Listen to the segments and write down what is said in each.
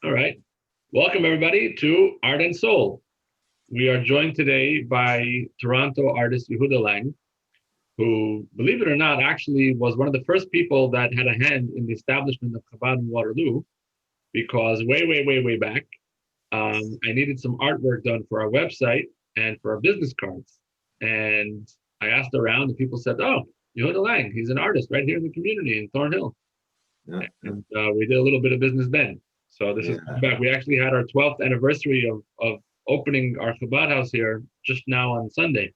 All right. Welcome, everybody, to Art and Soul. We are joined today by Toronto artist Yehuda Lang, who, believe it or not, actually was one of the first people that had a hand in the establishment of Chabad in Waterloo, because way back, I needed some artwork done for our website and for our business cards. And I asked around, and people said, oh, Yehuda Lang, he's an artist right here in the community in Thornhill. Yeah. And we did a little bit of business then. So this is back. We actually had our 12th anniversary of opening our Chabad house here just now on Sunday.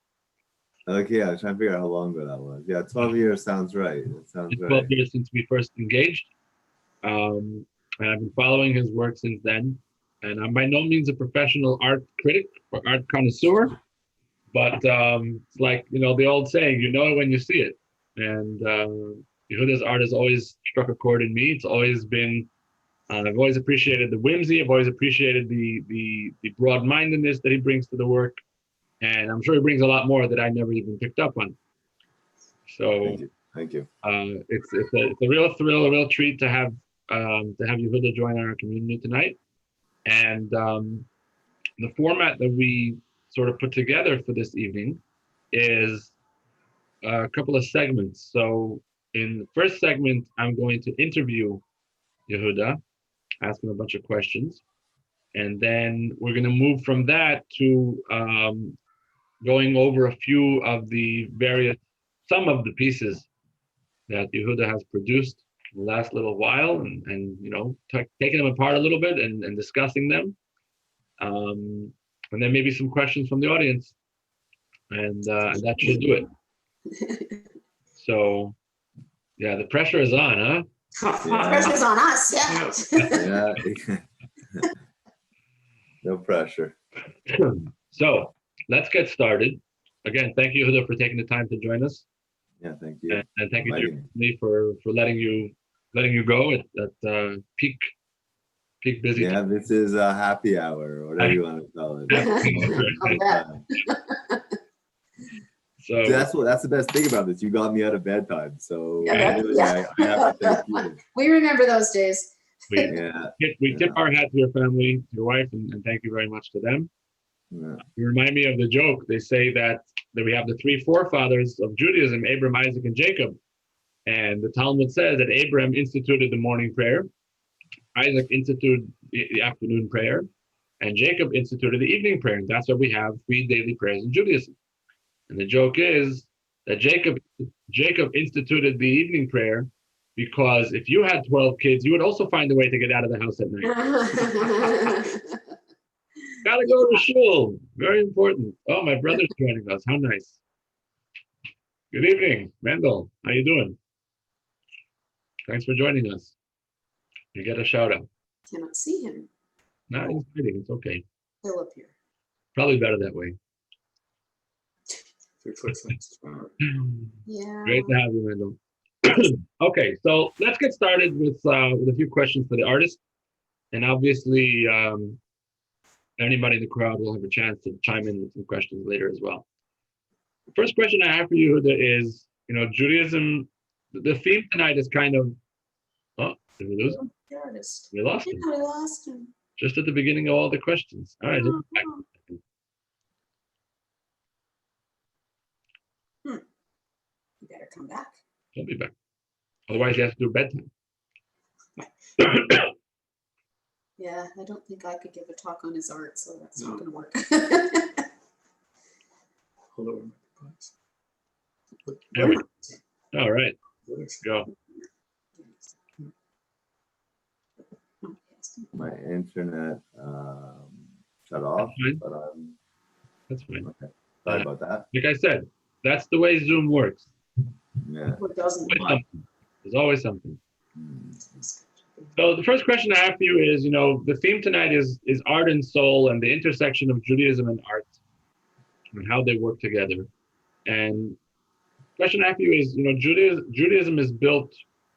Okay, I was trying to figure out how long ago that was. Yeah, 12 years sounds right. It sounds right. 12 years since we first engaged. And I've been following his work since then. And I'm by no means a professional art critic or art connoisseur, but it's like, the old saying, you know it when you see it. And Yehuda's art has always struck a chord in me. It's always been, I've always appreciated the whimsy. I've always appreciated the broad-mindedness that he brings to the work. And I'm sure he brings a lot more that I never even picked up on. So Thank you. It's a real thrill, a real treat to have Yehuda join our community tonight. And the format that we sort of put together for this evening is a couple of segments. So in the first segment, I'm going to interview Yehuda, ask him a bunch of questions. And then we're going to move from that to going over a few of some of the pieces that Yehuda has produced in the last little while, and taking them apart a little bit and discussing them. And then maybe some questions from the audience. And that should do it. So, yeah, the pressure is on, huh? Yeah. Pressure's on us, yeah. Yeah. No pressure. So let's get started. Again, thank you, Yehuda, for taking the time to join us. Yeah, thank you. And thank you to me for letting you go at peak busy. Yeah, this is a happy hour, or whatever you want to call it. So that's the best thing about this. You got me out of bedtime, so I have to thank you. We remember those days. We tip our hat to your family, to your wife, and thank you very much to them. Yeah. You remind me of the joke. They say that we have the three forefathers of Judaism, Abraham, Isaac, and Jacob. And the Talmud says that Abraham instituted the morning prayer, Isaac instituted the afternoon prayer, and Jacob instituted the evening prayer. And that's why we have 3 daily prayers in Judaism. And the joke is that Jacob instituted the evening prayer because if you had 12 kids, you would also find a way to get out of the house at night. Gotta go to shul. Very important. Oh, my brother's joining us. How nice. Good evening, Mendel. How you doing? Thanks for joining us. You get a shout out. Cannot see him. No, he's hiding. It's okay. He'll appear. Probably better that way. Yeah. Great to have you, Mendel. Okay, so let's get started with a few questions for the artist. And obviously, anybody in the crowd will have a chance to chime in with some questions later as well. The first question I have for you, Yehuda, is, Judaism, the theme tonight is kind of, did we lose him? We lost him. Yeah, we lost him. Just at the beginning of all the questions. All right, he'll be back. You better come back. He'll be back. Otherwise, he has to do bedtime. Yeah, I don't think I could give a talk on his art, so that's not going to work. Hello. There we go. All right, let's go. My internet shut off, but That's fine. okay. Sorry about that. Like I said, that's the way Zoom works. Yeah. It doesn't. There's always something. So the first question I have for you is, the theme tonight is art and soul and the intersection of Judaism and art and how they work together. And the question I have for you is, Judaism is built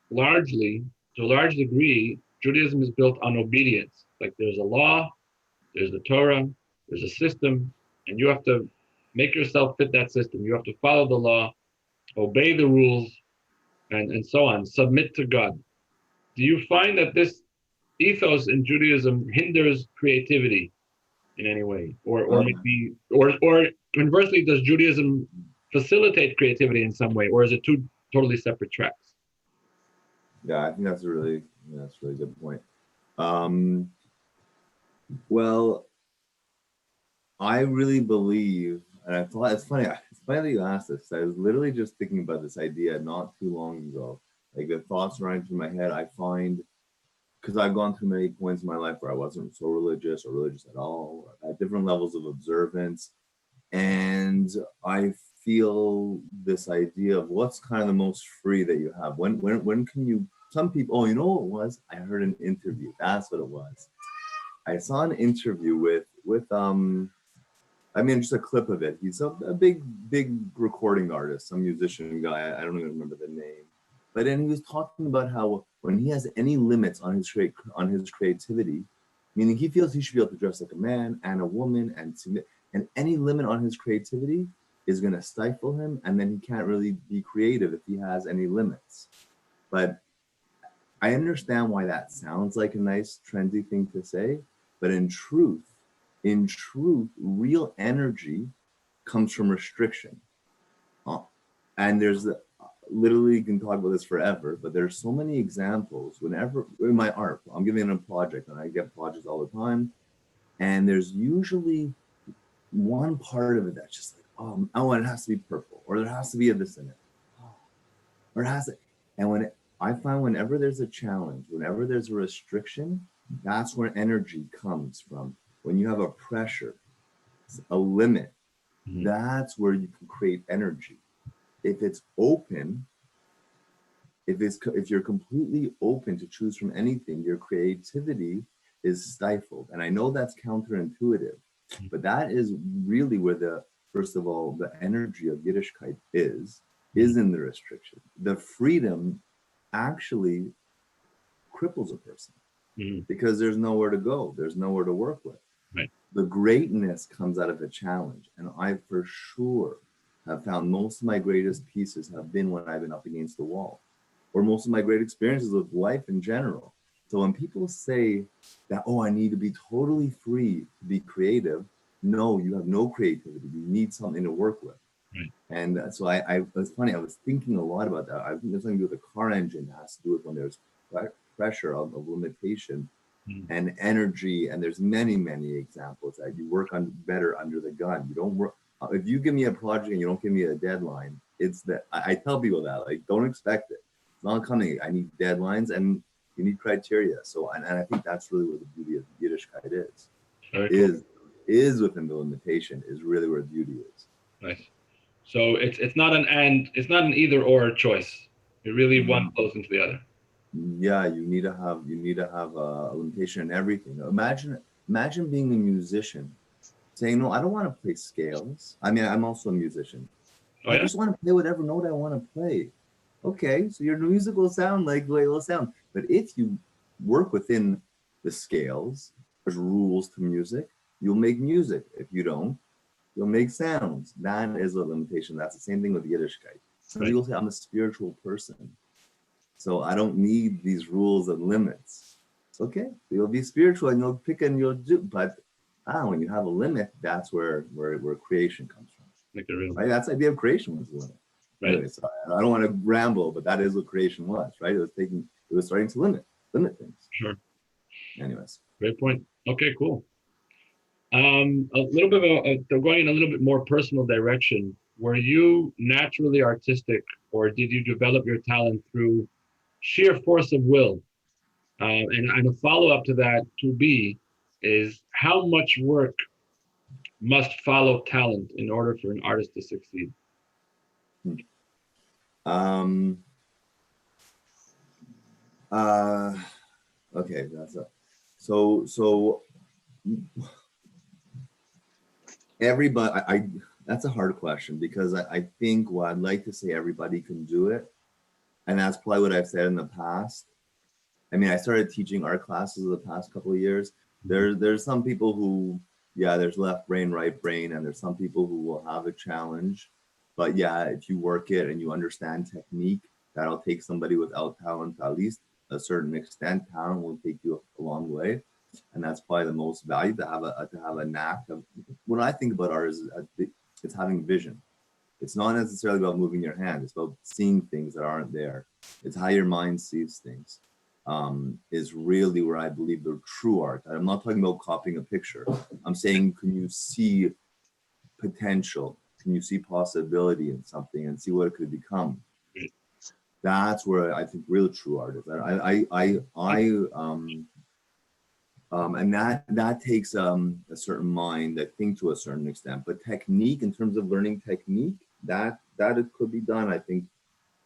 largely, to a large degree, Judaism is built on obedience. Like there's a law, there's the Torah, there's a system, and you have to make yourself fit that system. You have to follow the law, obey the rules, and so on, submit to God. Do you find that this ethos in Judaism hinders creativity in any way, or maybe, or conversely, does Judaism facilitate creativity in some way, or is it two totally separate tracks? Yeah, I think that's a really good point. Well, I really believe, and I thought it's funny that you asked this. I was literally just thinking about this idea not too long ago. Like the thoughts running through my head, I find, because I've gone through many points in my life where I wasn't so religious or religious at all, or at different levels of observance. And I feel this idea of what's kind of the most free that you have. When can you, some people, oh, you know what it was? I heard an interview. That's what it was. I saw an interview with I mean, just a clip of it. He's a big recording artist, some musician guy. I don't even remember the name. But then he was talking about how when he has any limits on his creativity, meaning he feels he should be able to dress like a man and a woman, and any limit on his creativity is going to stifle him, and then he can't really be creative if he has any limits. But I understand why that sounds like a nice, trendy thing to say, but in truth, real energy comes from restriction. And there's literally, you can talk about this forever, but there's so many examples. Whenever in my art, I'm giving a project, and I get projects all the time, and there's usually one part of it that's just like, oh, it has to be purple, or there has to be a this in it, or it has to. And I find whenever there's a challenge, whenever there's a restriction, that's where energy comes from. When you have a pressure, a limit, that's where you can create energy. If it's open, if you're completely open to choose from anything, your creativity is stifled. And I know that's counterintuitive, but that is really where first of all, the energy of Yiddishkeit is in the restriction. The freedom actually cripples a person because there's nowhere to go. There's nowhere to work with. Right. The greatness comes out of a challenge. And I for sure have found most of my greatest pieces have been when I've been up against the wall, or most of my great experiences with life in general. So when people say that, oh, I need to be totally free to be creative, no, you have no creativity. You need something to work with. Right. And so it's funny, I was thinking a lot about that. I think there's something to do with the car engine. It has to do with when there's pressure of limitation and energy. And there's many, many examples that you work on better under the gun. You don't work. If you give me a project and you don't give me a deadline, it's that I tell people that, like, don't expect it. It's not coming. I need deadlines and you need criteria. So, and I think that's really where the beauty of Yiddishkeit is. Is within the limitation is really where beauty is. Nice. So it's not an either or choice. It really one flows into the other. Yeah, you need to have a limitation in everything. Imagine being a musician, saying, no, I don't want to play scales. I mean, I'm also a musician. I just want to play whatever note I want to play. Okay, so your music will sound like the way it will sound. But if you work within the scales, there's rules to music, you'll make music. If you don't, you'll make sounds. That is a limitation. That's the same thing with Yiddishkeit. Some people say, I'm a spiritual person, so I don't need these rules and limits. It's okay. You'll be spiritual and you'll pick and you'll do. But when you have a limit, that's where creation comes from. Right? That's the idea of creation was the limit. Right. Anyway, so I don't want to ramble, but that is what creation was, right? It was starting to limit things. Sure. Anyways. Great point. Okay, cool. A little bit of going in a little bit more personal direction. Were you naturally artistic, or did you develop your talent through sheer force of will? And a follow-up to that is how much work must follow talent in order for an artist to succeed? Okay, so everybody, that's a hard question, because I think what I'd like to say, everybody can do it. And that's probably what I've said in the past. I mean, I started teaching art classes the past couple of years. There's some people who, there's left brain, right brain, and there's some people who will have a challenge. But if you work it and you understand technique, that'll take somebody without talent to at least a certain extent, talent will take you a long way, and that's probably the most value to have a knack of. What I think about art is it's having vision. It's not necessarily about moving your hand. It's about seeing things that aren't there. It's how your mind sees things. Is really where I believe the true art. I'm not talking about copying a picture. I'm saying, can you see potential? Can you see possibility in something and see what it could become? That's where I think real true art is. And that takes a certain mind, I think, to a certain extent. But technique, in terms of learning technique, that it could be done, I think,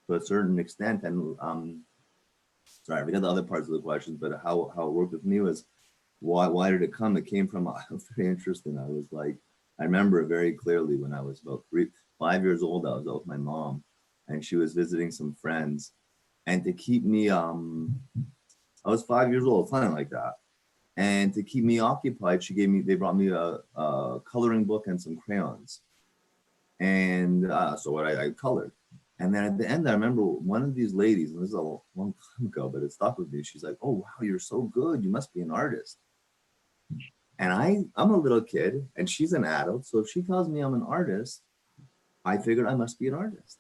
to a certain extent. And sorry, I forgot the other parts of the question, but how it worked with me was why did it come? It came from very interesting. I remember it very clearly when I was about 5 years old. I was out with my mom, and she was visiting some friends, and to keep me I was 5 years old, something like that. And to keep me occupied, they brought me a coloring book and some crayons. And so what I colored. And then at the end, I remember one of these ladies, and this is a long time ago, but it stuck with me. She's like, "Oh, wow, you're so good. You must be an artist." And I'm a little kid, and she's an adult. So if she tells me I'm an artist, I figured I must be an artist.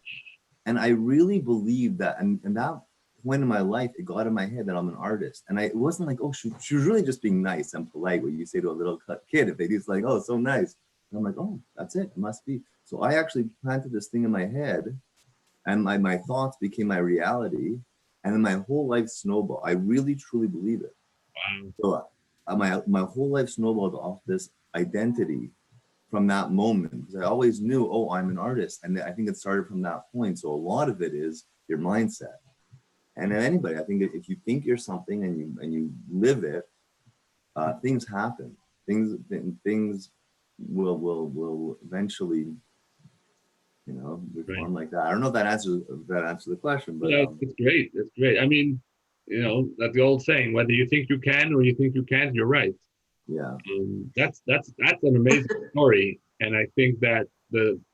And I really believe that, and that point in my life, it got in my head that I'm an artist. And it wasn't like, oh, she was really just being nice and polite, what you say to a little kid. If they just like, oh, so nice. And I'm like, oh, that's it. It must be. So I actually planted this thing in my head, and my thoughts became my reality. And then my whole life snowballed. I really, truly believe it. Wow. So my whole life snowballed off this identity from that moment, because I always knew, oh, I'm an artist. And I think it started from that point. So a lot of it is your mindset. And anybody, I think if you think you're something and you live it, things happen. Things will eventually, reform like that. I don't know if that answers the question, but yeah, it's great. It's great. I mean, that's the old saying: whether you think you can or you think you can't, you're right. Yeah. That's an amazing story, and I think that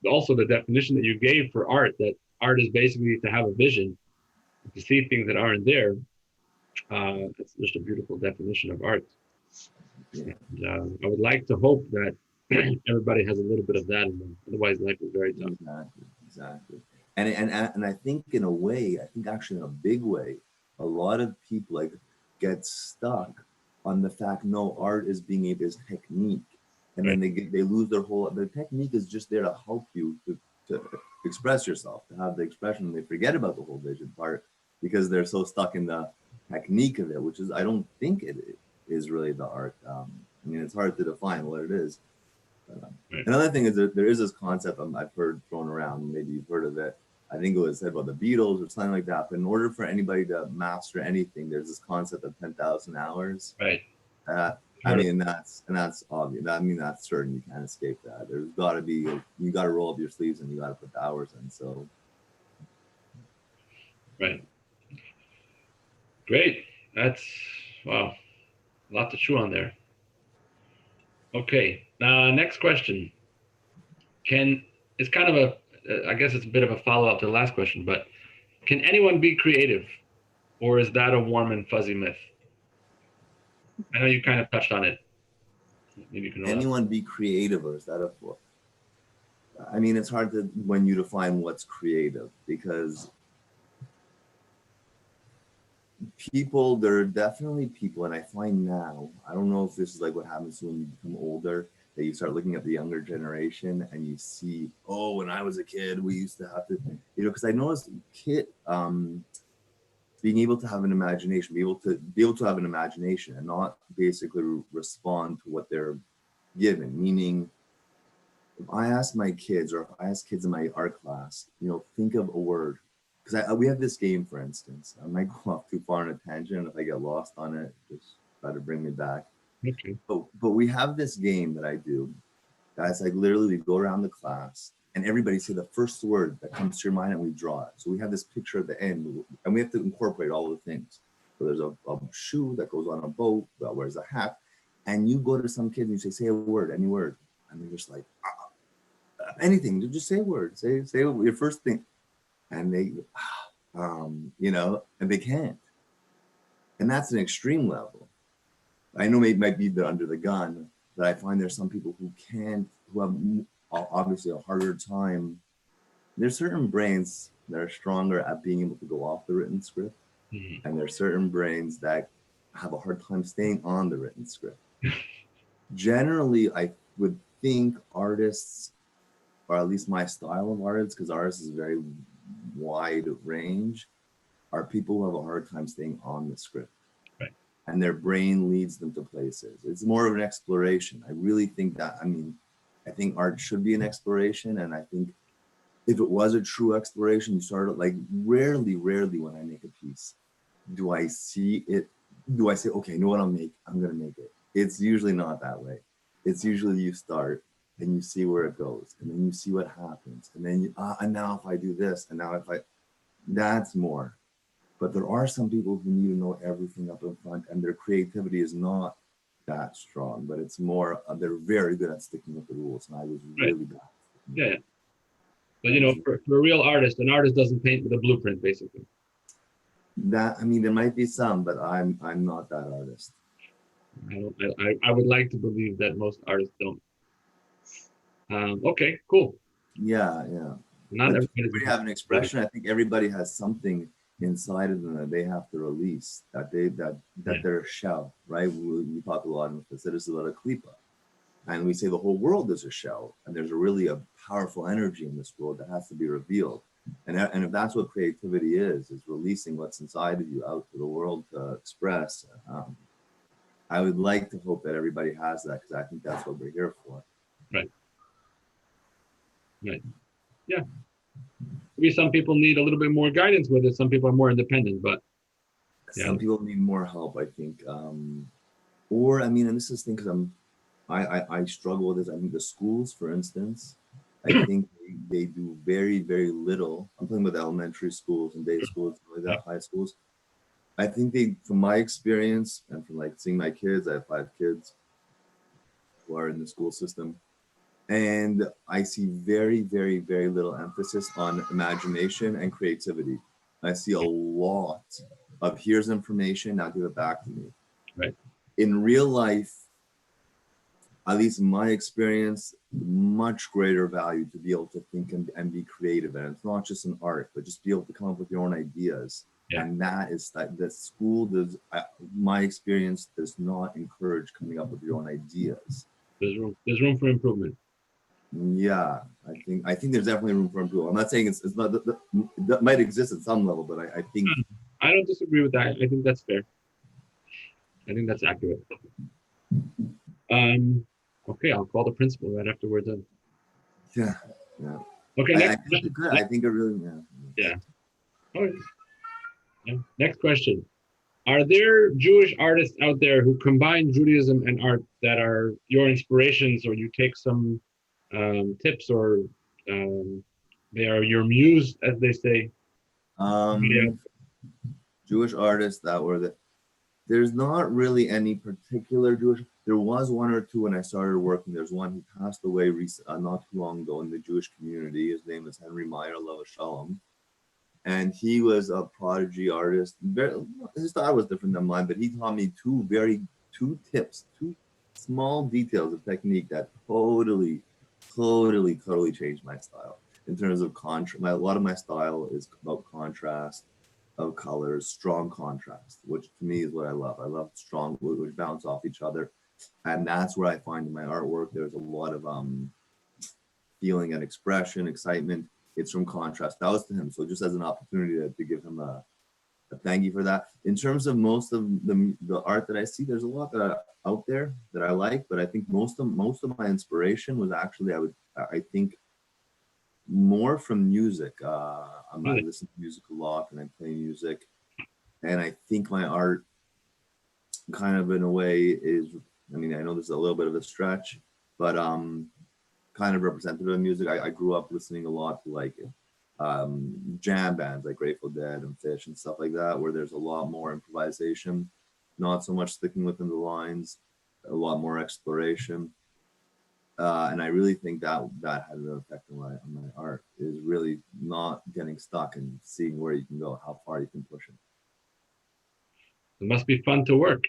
also the definition that you gave for art, that art is basically to have a vision, to see things that aren't there. It's just a beautiful definition of art. Yeah. And, I would like to hope that everybody has a little bit of that in them. Otherwise, life is very tough. Exactly. And I think in a way, actually in a big way, a lot of people get stuck on the fact, no, art is technique. And then they lose the technique is just there to help you to express yourself, to have the expression. They forget about the whole vision part because they're so stuck in the technique of it, which is, I don't think it is really the art. I mean, it's hard to define what it is. Another thing is that there is this concept I've heard thrown around, maybe you've heard of it. I think it was said about the Beatles or something like that. But in order for anybody to master anything, there's this concept of 10,000 hours. Right. I mean, that's obvious. I mean, that's certain. You can't escape that. There's got to be, you got to roll up your sleeves and you got to put the hours in. So. Right. Great. That's, wow. A lot to chew on there. Okay. Next question. It's kind of I guess it's a bit of a follow-up to the last question, but can anyone be creative, or is that a warm and fuzzy myth? I know you kind of touched on it. Maybe you can anyone be creative, or is that I mean, it's hard when you define what's creative, because there are definitely people, and I find now, I don't know if this is like what happens when you become older, that you start looking at the younger generation and you see, oh, when I was a kid, we used to have to, because I noticed being able to have an imagination, be able to have an imagination and not basically respond to what they're given. Meaning, if I ask my kids, or if I ask kids in my art class, think of a word. Because we have this game, for instance. I might go off too far on a tangent. If I get lost on it, just try to bring me back. Okay. But we have this game that I do. Guys, literally we go around the class and everybody say the first word that comes to your mind and we draw it. So we have this picture at the end and we have to incorporate all the things. So there's a shoe that goes on a boat, that wears a hat. And you go to some kids and you say a word, any word. And they're just like, anything, just say a word. Say your first thing. And they, and they can't. And that's an extreme level. I know it might be under the gun, but I find there's some people who have obviously a harder time. There's certain brains that are stronger at being able to go off the written script, and there's certain brains that have a hard time staying on the written script. Generally, I would think artists, or at least my style of artists, because artists is very wide range, are people who have a hard time staying on the script. Right. And their brain leads them to places. It's more of an exploration. I really think that, I think art should be an exploration. And I think if it was a true exploration, you started like rarely when I make a piece, do I see it, do I say, okay, you know what I'm gonna make it. It's usually not that way. It's usually you start and you see where it goes, and then you see what happens. And then and now if I do this, and now that's more. But there are some people who need to know everything up in front, and their creativity is not that strong, but it's more, they're very good at sticking with the rules. And I was really bad. Yeah. But for a real artist, an artist doesn't paint with a blueprint, basically. There might be some, but I'm not that artist. I would like to believe that most artists don't. Okay, cool. Yeah. Not everybody have an expression. I think everybody has something inside of them that they have to release, that they're a shell, right? We talk a lot in Hasidus about a klipa, and we say the whole world is a shell, and there's a powerful energy in this world that has to be revealed. And if that's what creativity is releasing what's inside of you out to the world to express. I would like to hope that everybody has that, because I think that's what we're here for. Right. Yeah. Maybe some people need a little bit more guidance with it. Some people are more independent, but some people need more help, I think. And this is the thing, because I struggle with this. I think the schools, for instance, I think they do very, very little. I'm talking about elementary schools and day schools, like that, high schools. I think from my experience and from seeing my kids, I have 5 kids who are in the school system, and I see very, very, very little emphasis on imagination and creativity. I see a lot of here's information, now give it back to me. Right. In real life, at least in my experience, much greater value to be able to think and be creative. And it's not just in art, but just be able to come up with your own ideas. Yeah. And that school does, my experience, does not encourage coming up with your own ideas. There's room for improvement. Yeah, I think there's definitely room for improvement. I'm not saying it's not that might exist at some level, but I think I don't disagree with that. I think that's fair. I think that's accurate. Okay, I'll call the principal right after we're done. Yeah. Okay. I think it really. Yeah. All right. Yeah. Next question. Are there Jewish artists out there who combine Judaism and art that are your inspirations, or you take some tips, or they are your muse, as they say? Jewish artists that were there's not really any particular Jewish. There was one or two when I started working. There's one who passed away not too long ago in the Jewish community. His name is Henry Meyer, Lava Shalom. And he was a prodigy artist. His style was different than mine, but he taught me two small details of technique that totally changed my style. In terms of contrast, a lot of my style is about contrast of colors, strong contrast, which to me is what I love. I love strong, which bounce off each other. And that's where I find in my artwork, there's a lot of feeling and expression, excitement. It's from contrast. That was to him. So just as an opportunity to give him a thank you for that. In terms of most of the art that I see, there's a lot out there that I like, but I think most of my inspiration was actually, I think, more from music. I listen to music a lot, and I play music, and I think my art kind of in a way is, I know this is a little bit of a stretch, but kind of representative of music. I grew up listening a lot to jam bands like Grateful Dead and Fish and stuff like that, where there's a lot more improvisation, not so much sticking within the lines, a lot more exploration. And I really think that had an effect on my art, is really not getting stuck and seeing where you can go, how far you can push it. It must be fun to work.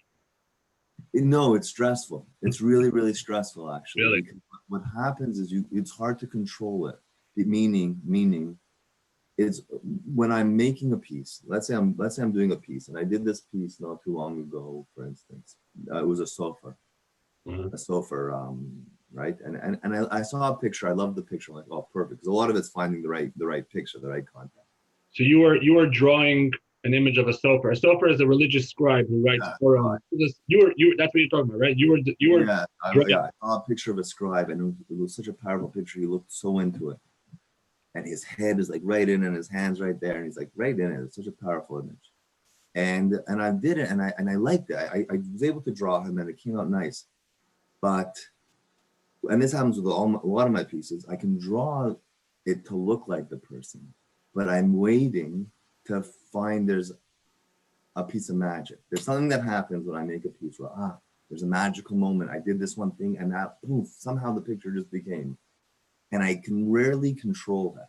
No, it's stressful. It's really, really stressful, actually. Really? Because what happens is it's hard to control it. Meaning, it's when I'm making a piece. Let's say I'm doing a piece, and I did this piece not too long ago. For instance, it was a sofa, right? And I saw a picture. I love the picture. I'm like, oh, perfect. Because a lot of it's finding the right picture, the right content. So you were drawing an image of a sofer. A sofer is a religious scribe who writes Quran. You were that's what you're talking about, right? You were I saw a picture of a scribe, and it was such a powerful picture. He looked so into it, and his head is like right in, and his hands right there, and he's like right in it. It's such a powerful image, and I did it, and I liked it. I was able to draw him, and it came out nice. But and this happens with a lot of my pieces. I can draw it to look like the person, but I'm waiting to find there's a piece of magic. There's something that happens when I make a piece where, there's a magical moment. I did this one thing and that, poof, somehow the picture just became. And I can rarely control that.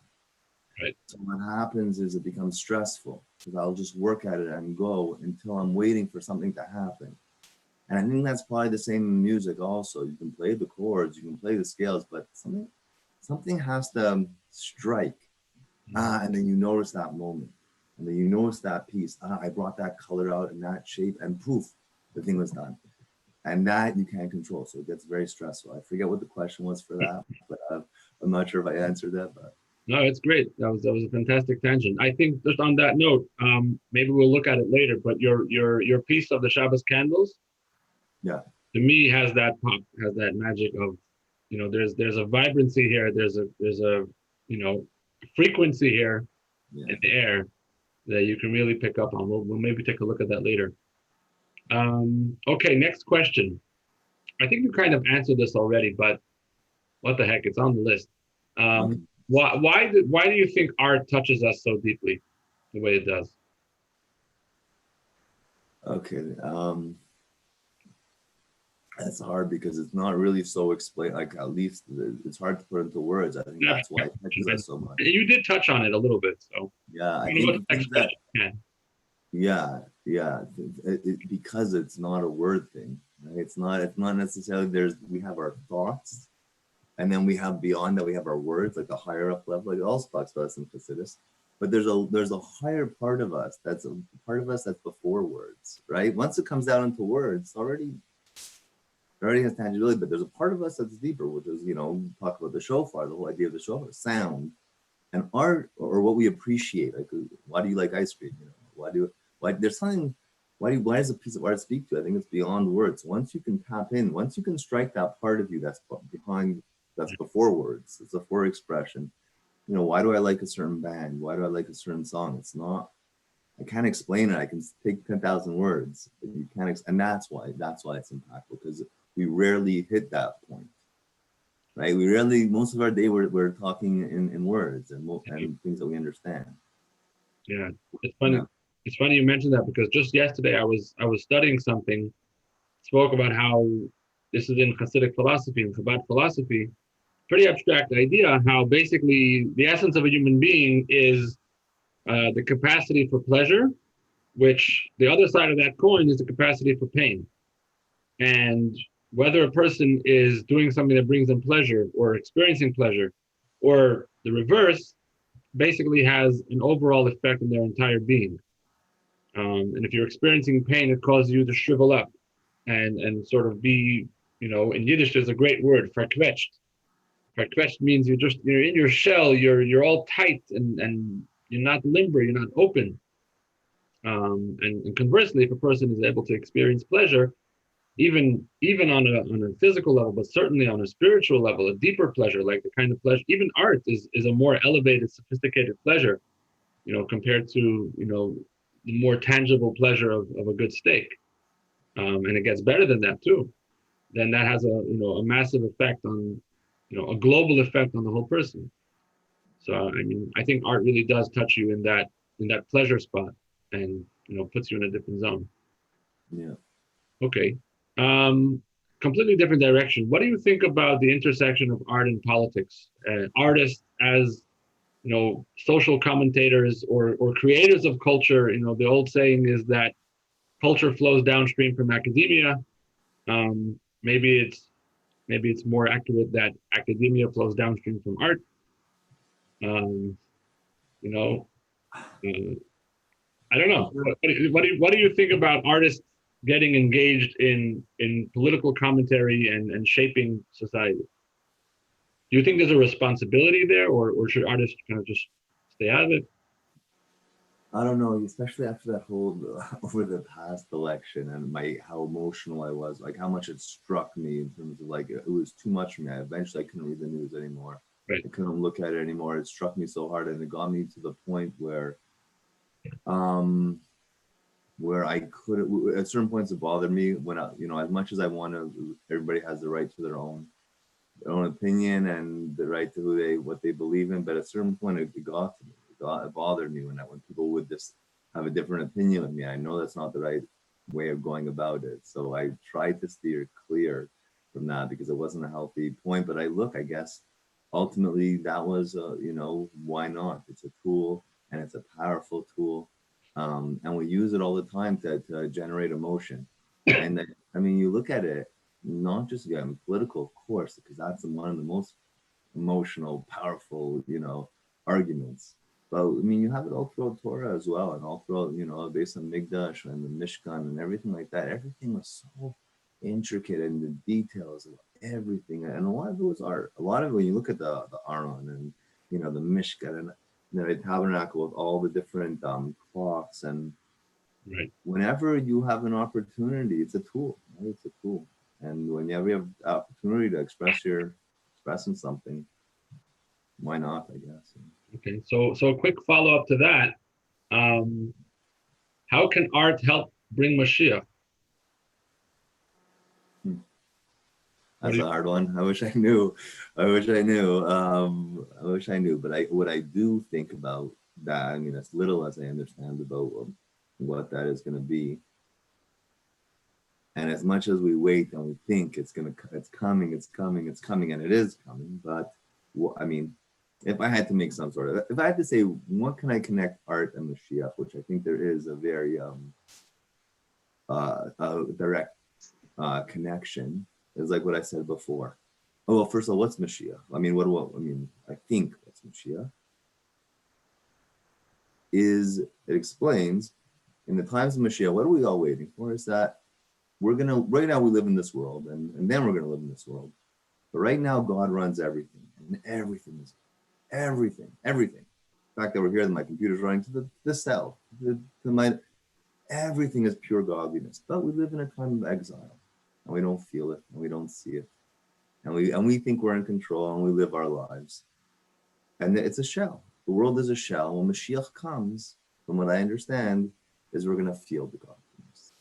Right. So what happens is it becomes stressful because I'll just work at it and go until I'm waiting for something to happen. And I think that's probably the same in music also. You can play the chords, you can play the scales, but something has to strike. And then you notice that moment. And then you notice that piece. I brought that color out in that shape, and poof, the thing was done. And that you can't control. So it gets very stressful. I forget what the question was for that, but I'm not sure if I answered that. But no, it's great. That was a fantastic tangent. I think just on that note, maybe we'll look at it later. But your piece of the Shabbos Candles, yeah, to me has that pop, has that magic of, there's a vibrancy here. There's a frequency here in the air that you can really pick up on. We'll maybe take a look at that later. Okay, next question. I think you kind of answered this already, but what the heck, it's on the list. Why do you think art touches us so deeply the way it does? Okay, that's hard because it's not really so explained. Like at least it's hard to put into words. I think that's why it touches us so much. You did touch on it a little bit, so yeah, I think that. Yeah, because it's not a word thing. Right? It's not necessarily. We have our thoughts, and then we have beyond that we have our words, like the higher up level. Like it also talks about simplicitous, but there's a higher part of us that's a part of us that's before words, right? Once it comes down into words, it already has tangibility, but there's a part of us that's deeper, which is, talk about the shofar, the whole idea of the shofar, sound, and art, or what we appreciate. Like, why do you like ice cream? Why does a piece of art speak to you? I think it's beyond words. Once you can tap in, once you can strike that part of you that's before words, it's before expression. Why do I like a certain band? Why do I like a certain song? I can't explain it. I can take 10,000 words, but you can't, and that's why it's impactful, because we rarely hit that point, right? Most of our day we're talking in words and things that we understand. Yeah, it's funny. Yeah. It's funny you mentioned that, because just yesterday I was studying something, spoke about how this is in Hasidic philosophy and Chabad philosophy, pretty abstract idea, how basically the essence of a human being is the capacity for pleasure, which the other side of that coin is the capacity for pain. And whether a person is doing something that brings them pleasure or experiencing pleasure, or the reverse, basically has an overall effect on their entire being. And if you're experiencing pain, it causes you to shrivel up and sort of be, in Yiddish, there's a great word, verquetscht. Verquetscht means you're in your shell, you're all tight and you're not limber, you're not open. And conversely, if a person is able to experience pleasure, even on a physical level, but certainly on a spiritual level, a deeper pleasure, like the kind of pleasure, even art is a more elevated, sophisticated pleasure, compared to, the more tangible pleasure of a good steak. And it gets better than that too. Then that has a massive effect on, a global effect on the whole person. So, I think art really does touch you in that pleasure spot, and, puts you in a different zone. Yeah. Okay. Completely different direction. What do you think about the intersection of art and politics? Artists as, social commentators or creators of culture. The old saying is that culture flows downstream from academia. Maybe it's more accurate that academia flows downstream from art. You know, I don't know. What do you think about artists getting engaged in political commentary and shaping society? Do you think there's a responsibility there, or should artists kind of just stay out of it? I don't know, especially after that whole over the past election and how emotional I was, like how much it struck me in terms of like it was too much for me. Eventually I couldn't read the news anymore. Right. I couldn't look at it anymore. It struck me so hard, and it got me to the point where I could, at certain points it bothered me when as much as I want to, everybody has the right to their own opinion and the right to what they believe in, but at a certain point it got to me. It bothered me when people would just have a different opinion of me. I know that's not the right way of going about it, so I tried to steer clear from that because it wasn't a healthy point. But I guess ultimately that was why not? It's a tool, and it's a powerful tool, and we use it all the time to generate emotion. And you look at it, not just political, of course, because that's one of the most emotional, powerful, arguments. But you have it all throughout Torah as well, and all throughout, based on Mikdash and the Mishkan and everything like that. Everything was so intricate, and the details of everything, and a lot of it was art. A lot of it, when you look at the Aron and the Mishkan and the tabernacle with all the different cloths, and right. Whenever you have an opportunity, it's a tool. Right? It's a tool, and whenever you have the opportunity to expressing something, why not? I guess. Okay, so a quick follow-up to that. How can art help bring Mashiach? That's a hard one. I wish I knew. But what I do think about that, as little as I understand about what that is going to be, and as much as we wait and we think it's coming, and it is coming. But if I had to make if I had to say, what can I connect art and Mashiach, which I think there is a very direct connection, is like what I said before. Oh, well, first of all, what's Mashiach? I think what's Mashiach is, it explains, in the times of Mashiach, what are we all waiting for? Is that right now we live in this world, and then we're going to live in this world. But right now, God runs everything, and everything. The fact that we're here, that my computer's running to the cell, everything is pure godliness. But we live in a time of exile, and we don't feel it, and we don't see it, and we think we're in control, and we live our lives. And it's a shell. The world is a shell. When Mashiach comes, from what I understand, is we're going to feel the godliness,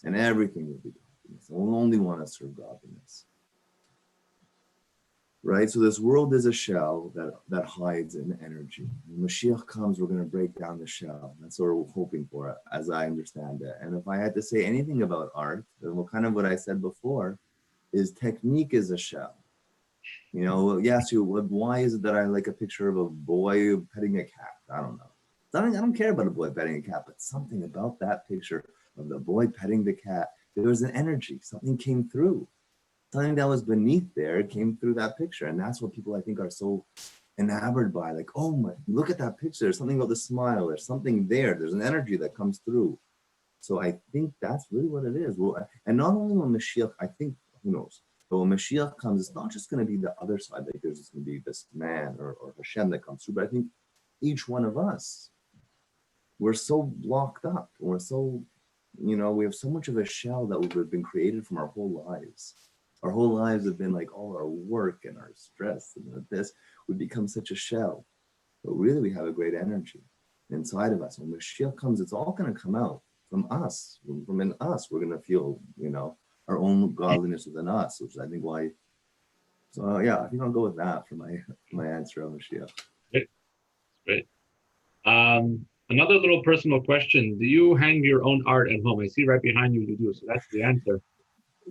and everything will be godliness. And we'll only want to serve godliness. Right, so this world is a shell that hides in energy. When Mashiach comes, we're going to break down the shell. That's what we're hoping for, as I understand it. And if I had to say anything about art, then kind of what I said before is technique is a shell. Yes, why is it that I like a picture of a boy petting a cat? I don't know. I don't care about a boy petting a cat, but something about that picture of the boy petting the cat, there was an energy. Something came through. Something that was beneath there came through that picture. And that's what people, I think, are so enamored by. Like, oh my, look at that picture. There's something about the smile. There's something there. There's an energy that comes through. So I think that's really what it is. Well, and not only when Mashiach, I think, who knows, but when Mashiach comes, it's not just going to be the other side. Like there's just going to be this man or Hashem that comes through. But I think each one of us, we're so locked up. We're so, we have so much of a shell that we've been created from our whole lives. Our whole lives have been like all our work and our stress and this. We become such a shell. But really, we have a great energy inside of us. When Mashiach comes, it's all going to come out from us. From in us, we're going to feel, our own godliness within us, which is, I think, why. So, I think I'll go with that for my answer on Mashiach. Great. Another little personal question. Do you hang your own art at home? I see right behind you do. So that's the answer.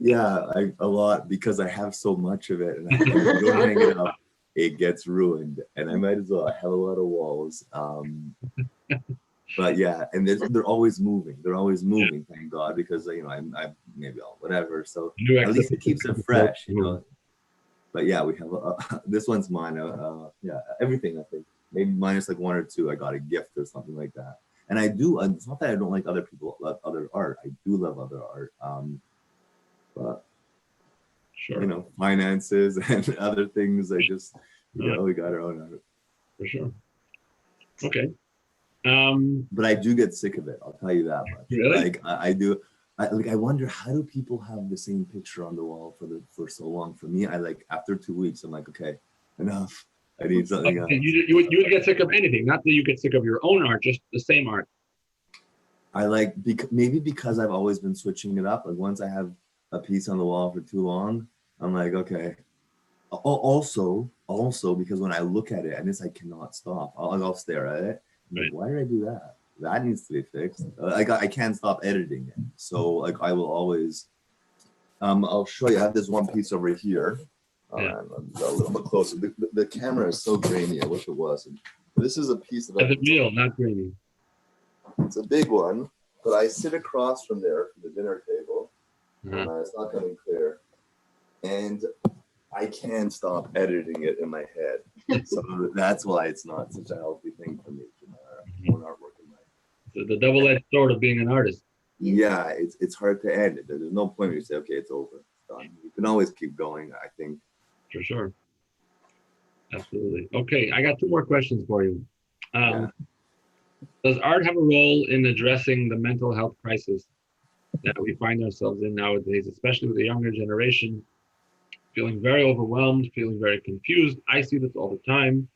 Yeah, a lot, because I have so much of it, and if you don't hang it up, it gets ruined. And I might as well. I have a lot of walls. But yeah, and they're always moving. They're always moving, thank God, because I maybe I'll whatever. So New at least it keeps it fresh, Mhm. But yeah, we have this one's mine. Yeah, everything I think maybe minus like one or two. I got a gift or something like that. And I do. It's not that I don't like other art. I do love other art. But Sure. finances and other things. I just Uh, we got our own art. for sure. Okay. But I do get sick of it. I'll tell you that much. Really? Like I do. I wonder, how do people have the same picture on the wall for so long? For me, I like after 2 weeks, I'm like, okay, enough. I need something else. You would get sick of anything, not that you get sick of your own art, just the same art. I like maybe because I've always been switching it up. Like once I have a piece on the wall for too long, I'm like, okay. Also because when I look at it, and it's I cannot stop. I'll stare at it. I'm like, why did I do that? That needs to be fixed. Like I can't stop editing it. So like I will always. I'll show you. I have this one piece over here. Yeah. A little bit closer. The camera is so grainy. I wish it wasn't. This is a piece that As a real, not grainy. It's a big one, but I sit across from there from the dinner table. Uh-huh. It's not coming clear, and I can't stop editing it in my head. So that's why it's not such a healthy thing for me to my own artwork in my. So the double-edged sword of being an artist. Yeah, it's hard to end it. There's no point where you say, okay, it's over, it's done. You can always keep going, I think. For sure. Absolutely. Okay, I got two more questions for you. Does art have a role in addressing the mental health crisis that we find ourselves in nowadays, especially with the younger generation, feeling very overwhelmed, feeling very confused? I see this all the time.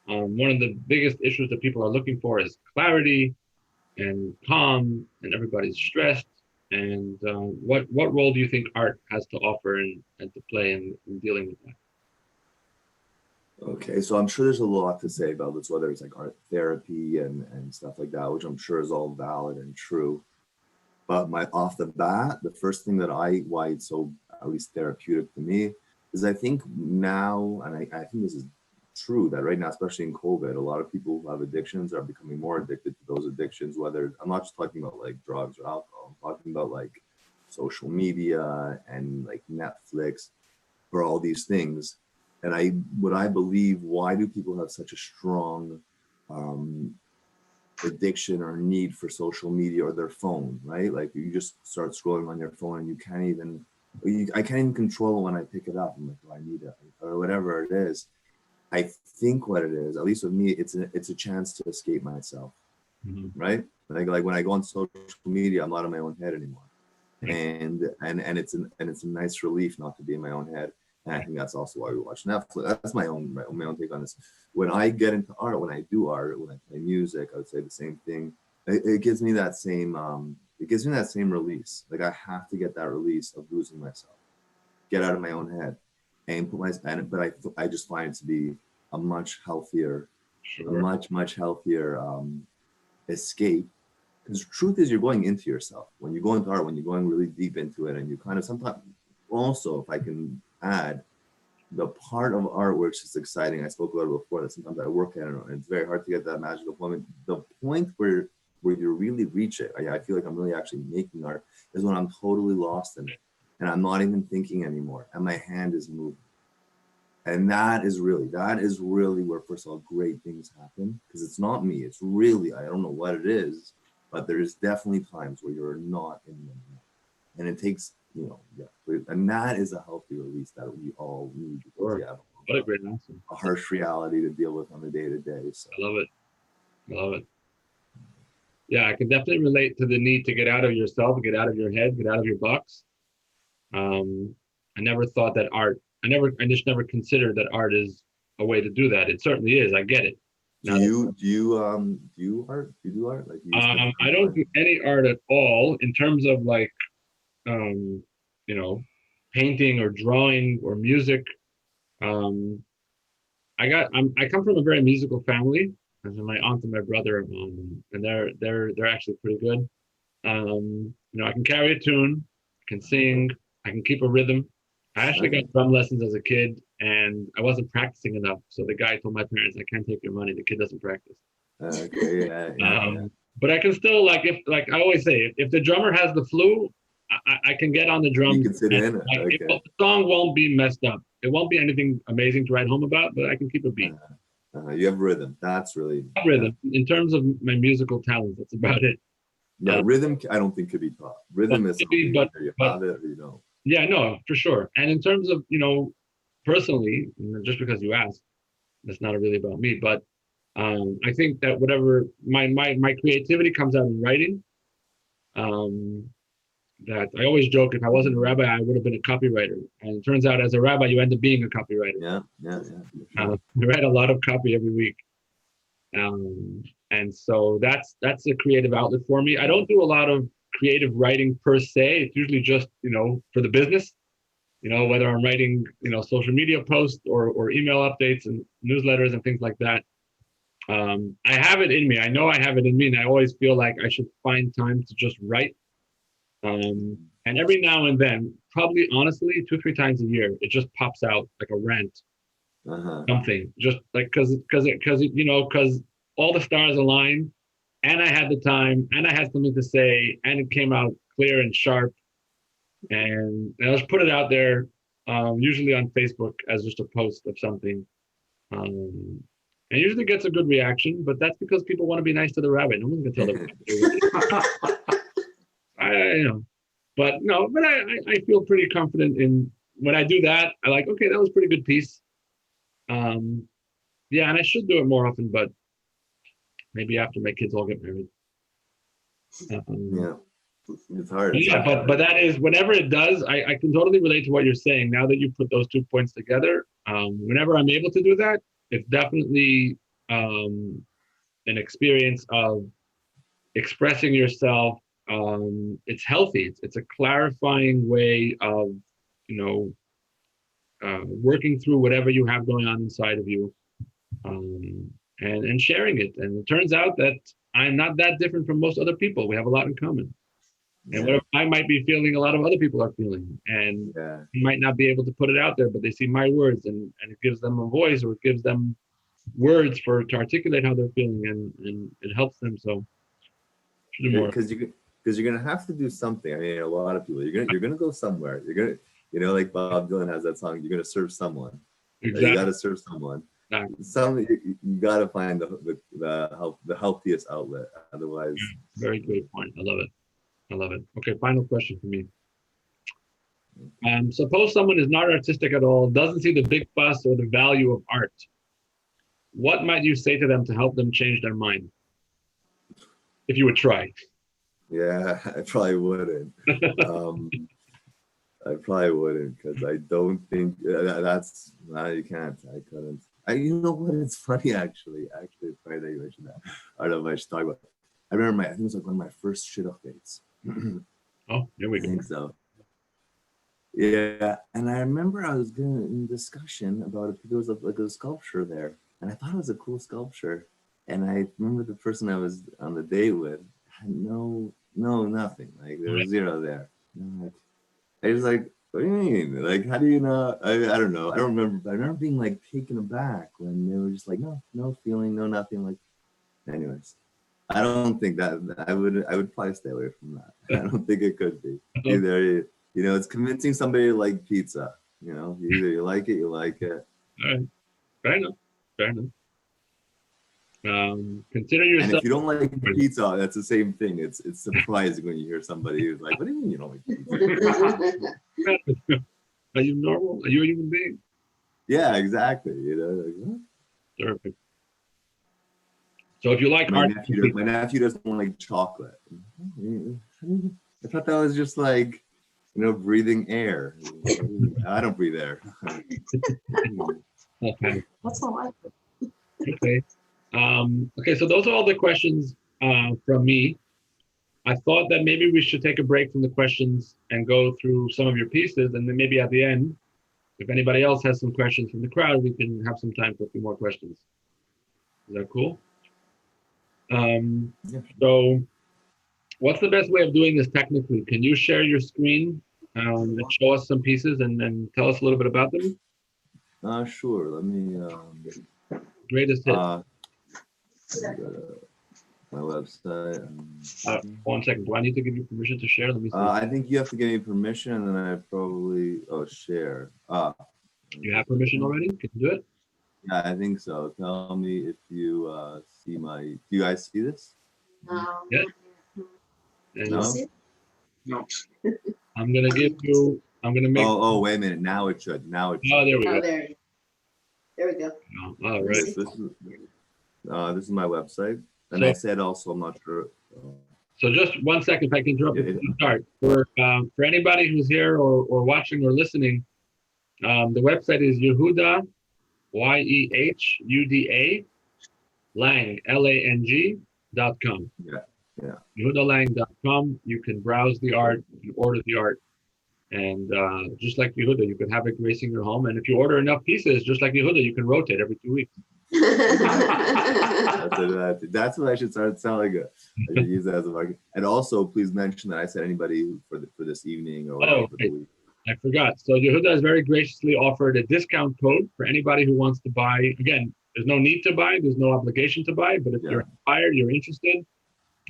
One of the biggest issues that people are looking for is clarity and calm, and everybody's stressed. And what role do you think art has to offer and to play in dealing with that? Okay, so I'm sure there's a lot to say about this, whether it's like art therapy and stuff like that, which I'm sure is all valid and true. But off the bat, the first thing why it's so at least therapeutic to me is I think now, and I think this is true, that right now, especially in COVID, a lot of people who have addictions are becoming more addicted to those addictions, whether I'm not just talking about like drugs or alcohol, I'm talking about like social media and like Netflix for all these things. And what I believe, why do people have such a strong addiction or need for social media or their phone, right? Like you just start scrolling on your phone and I can't even control it when I pick it up. I'm like, oh, I need it or whatever it is. I think what it is, at least with me, it's a chance to escape myself, right? Like when I go on social media, I'm not in my own head anymore. And it's a nice relief not to be in my own head. And I think that's also why we watch Netflix. That's my own take on this. When I get into art, when I do art, when I play music, I would say the same thing. It gives me that same release. Like I have to get that release of losing myself, get out of my own head, and but I just find it to be a much healthier, much healthier escape. Because the truth is, you're going into yourself. When you go into art, when you're going really deep into it, and you kind of sometimes also, if I can add, the part of art which is exciting, I spoke about it before, that sometimes I work at it, and it's very hard to get that magical moment. The point where you really reach it, I feel like I'm really actually making art, is when I'm totally lost in it. And I'm not even thinking anymore, and my hand is moving. And that is really where, first of all, great things happen. Because it's not me, it's really, I don't know what it is, but there's definitely times where you're not in the moment. And it takes, and that is a healthy release that we all need, because we have What a great answer. A harsh reality to deal with on the day-to-day. So I love it. Yeah, I can definitely relate to the need to get out of yourself, get out of your head, get out of your box. I never thought that art, I just never considered that art is a way to do that. It certainly is. I get it. Do you do art? Do you do art? Like I don't do any art at all in terms of like painting or drawing or music. I come from a very musical family. My aunt and my brother, and they're actually pretty good. I can carry a tune, can sing, I can keep a rhythm. I actually got drum lessons as a kid, and I wasn't practicing enough. So the guy told my parents, "I can't take your money. The kid doesn't practice." Okay, yeah. but I can still like I always say, if the drummer has the flu, I can get on the drums. You can sit in it. Okay. The song won't be messed up. It won't be anything amazing to write home about, but I can keep a beat. You have rhythm. That's really Rhythm. In terms of my musical talent, that's about it. Yeah, rhythm. I don't think could be taught. Rhythm is something either you have it or you don't. Yeah, no, for sure. And in terms of personally, just because you asked, that's not really about me, but I think that whatever my creativity comes out in writing. That I always joke, if I wasn't a rabbi, I would have been a copywriter. And it turns out, as a rabbi, you end up being a copywriter. Yeah. I write a lot of copy every week, and so that's a creative outlet for me. I don't do a lot of creative writing per se. It's usually just for the business. Whether I'm writing social media posts or email updates and newsletters and things like that. I have it in me. I know I have it in me, and I always feel like I should find time to just write. And every now and then, probably honestly, 2-3 times a year, it just pops out like a rant, something, just like because all the stars align, and I had the time, and I had something to say, and it came out clear and sharp, and I just put it out there, usually on Facebook as just a post of something, and usually gets a good reaction, but that's because people want to be nice to the rabbi. No one's gonna tell them. But I feel pretty confident in when I do that. I like, okay, that was a pretty good piece. And I should do it more often, but maybe after my kids all get married. It's hard. But that is, whenever it does, I can totally relate to what you're saying. Now that you put those 2 points together, whenever I'm able to do that, it's definitely an experience of expressing yourself. It's healthy. It's a clarifying way of, working through whatever you have going on inside of you, and sharing it. And it turns out that I'm not that different from most other people. We have a lot in common. And whatever I might be feeling, a lot of other people are feeling. And you might not be able to put it out there, but they see my words, and it gives them a voice, or it gives them words to articulate how they're feeling, and it helps them. So should do more. Because you're gonna have to do something. I mean, a lot of people, you're gonna go somewhere. You're gonna, like Bob Dylan has that song. You're gonna serve someone. Exactly. You gotta serve someone. Exactly. You gotta find the healthiest outlet. Otherwise, very good point. I love it. Okay, final question for me. Suppose someone is not artistic at all, doesn't see the big fuss or the value of art. What might you say to them to help them change their mind? If you would try. Yeah, I probably wouldn't. I probably wouldn't, because I don't think that's you can't. I couldn't. You know what? It's funny actually. It's funny that you mentioned that. I don't know if I should talk about it. I remember I think it was like one of my first shidduch dates. Oh, here we go. I think so. Yeah, and I remember I was in discussion about it. There was like a sculpture there, and I thought it was a cool sculpture. And I remember the person I was on the date with had nothing. Like there was zero there. I was like, what do you mean? Like, how do you not? I don't know. I remember being like taken aback when they were just like, no feeling, no nothing. Like, anyways, I don't think that I would probably stay away from that. I don't think it could be either. It's convincing somebody to like pizza. Either you like it. All right. Fair enough. Consider yourself. And if you don't like pizza, that's the same thing. It's surprising when you hear somebody who's like, "What do you mean you don't like pizza? Are you normal? Are you a human being?" Yeah, exactly. Perfect. So if you like my art, nephew doesn't like chocolate. I thought that was just like, breathing air. I don't breathe air. Okay. That's all I Okay. Okay, so those are all the questions from me. I thought that maybe we should take a break from the questions and go through some of your pieces, and then maybe at the end, if anybody else has some questions from the crowd, we can have some time for a few more questions. Is that cool? So what's the best way of doing this technically? Can you share your screen and show us some pieces and then tell us a little bit about them? Sure. Let me. Greatest hits. My website. 1 second. Do I need to give you permission to share? Let me see. I think you have to give me permission, and then I probably share. You have permission already? Can you do it? Yeah, I think so. Tell me if you see my. Do you guys see this? Yeah. Can No? you see it? No. I'm gonna give you. I'm gonna make. Oh, wait a minute. Now it should. Now it should. Oh, there we Oh, go. there we go. All right. This is my website, and So- I said also I'm not sure. So just 1 second, if I can interrupt Yeah, before you start. For anybody who's here or watching or listening, the website is Yehuda, Yehuda, Lang, Lang.com. Yeah. YehudaLang.com. You can browse the art, you can order the art. And just like Yehuda, you can have it gracing your home. And if you order enough pieces, just like Yehuda, you can rotate every 2 weeks. That's what I should start selling it. I should use that as a market. And also, please mention that I said anybody for this evening or whatever. Oh, right. I forgot. So Yehuda has very graciously offered a discount code for anybody who wants to buy. Again, there's no need to buy. There's no obligation to buy. But if you're inspired, you're interested,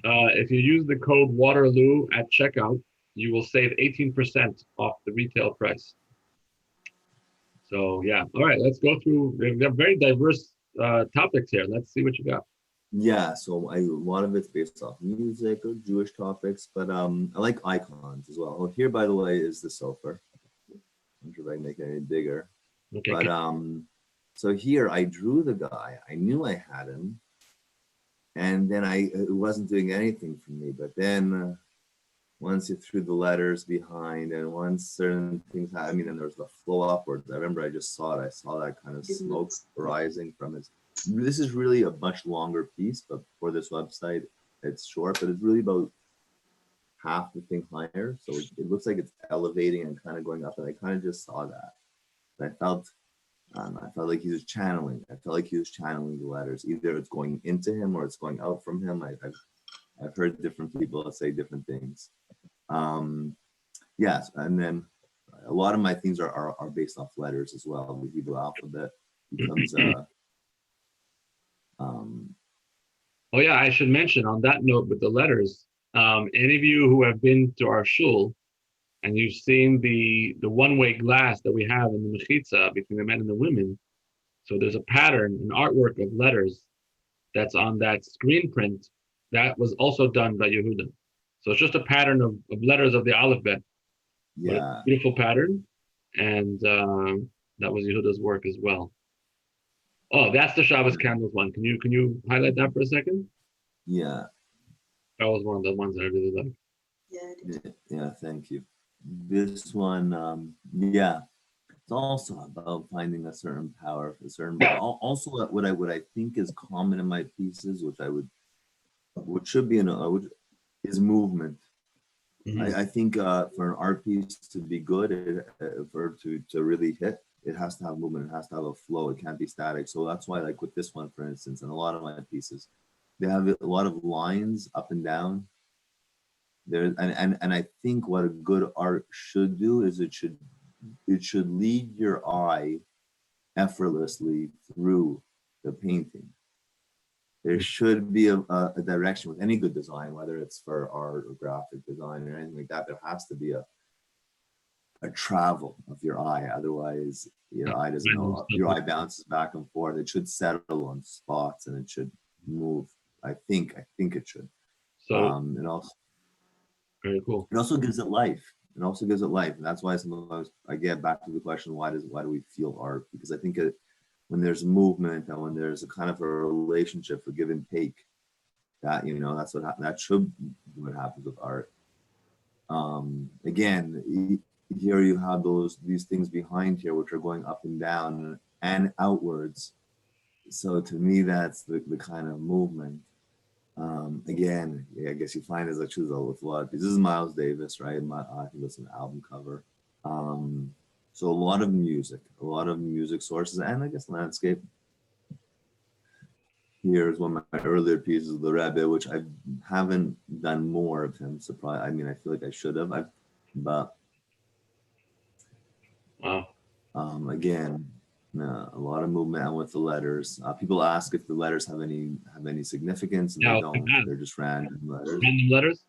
if you use the code Waterloo at checkout, you will save 18% off the retail price. So yeah. All right, let's go through. We've got very diverse topics here. Let's see what you got. Yeah, so a lot of it's based off music or Jewish topics, but I like icons as well. Oh, here, by the way, is the sofa. I'm sure if I can make it any bigger. Okay. But so here I drew the guy. I knew I had him, and then it wasn't doing anything for me. But then once you threw the letters behind, and once certain things happened, then there was the flow upwards. I remember I just saw it. I saw that kind of smoke rising from it. This is really a much longer piece, but for this website, it's short, but it's really about half the thing higher. So it looks like it's elevating and kind of going up, and I kind of just saw that. And I felt like he was channeling. I felt like he was channeling the letters. Either it's going into him or it's going out from him. I've heard different people say different things. Yes, and then a lot of my things are based off letters as well. The Hebrew alphabet becomes Oh yeah, I should mention on that note with the letters. Any of you who have been to our shul and you've seen the one-way glass that we have in the mechitza between the men and the women, so there's a pattern, an artwork of letters that's on that screen print that was also done by Yehuda. So it's just a pattern of letters of the alphabet. yeah, Beautiful pattern, and that was Yehuda's work as well. Oh, that's the Shabbos Candles one. Can you highlight that for a second? yeah. That was one of the ones that I really liked. Yeah, thank you. This one, yeah, it's also about finding a certain power, also what I think is common in my pieces, which should be is movement. Mm-hmm. I think for an art piece to be good, for it to really hit, it has to have movement. It has to have a flow. It can't be static. So that's why, like with this one, for instance, and a lot of my pieces, they have a lot of lines up and down. There and I think what a good art should do is it should lead your eye effortlessly through the painting. There should be a direction with any good design, whether it's for art or graphic design or anything like that. There has to be a travel of your eye. Otherwise, your eye doesn't know. Your eye bounces back and forth. It should settle on spots and it should move. I think it should. So and also very cool. it also gives it life. And that's why sometimes I get back to the question: why do we feel art? Because I think when there's movement and when there's a kind of a relationship, a give and take, that that's that should be what happens with art. Again, here you have these things behind here which are going up and down and outwards. So to me, that's the kind of movement. Again, I guess you find as I choose with a lot of these. This is Miles Davis, right? I think it's an album cover. So a lot of music sources, and I guess landscape. Here's one of my earlier pieces of the Rebbe, which I haven't done more of him. I feel like I should have. Wow. Again, A lot of movement with the letters. People ask if the letters have any significance, and Yeah, they I was don't. gonna ask. They're just random letters. Random letters?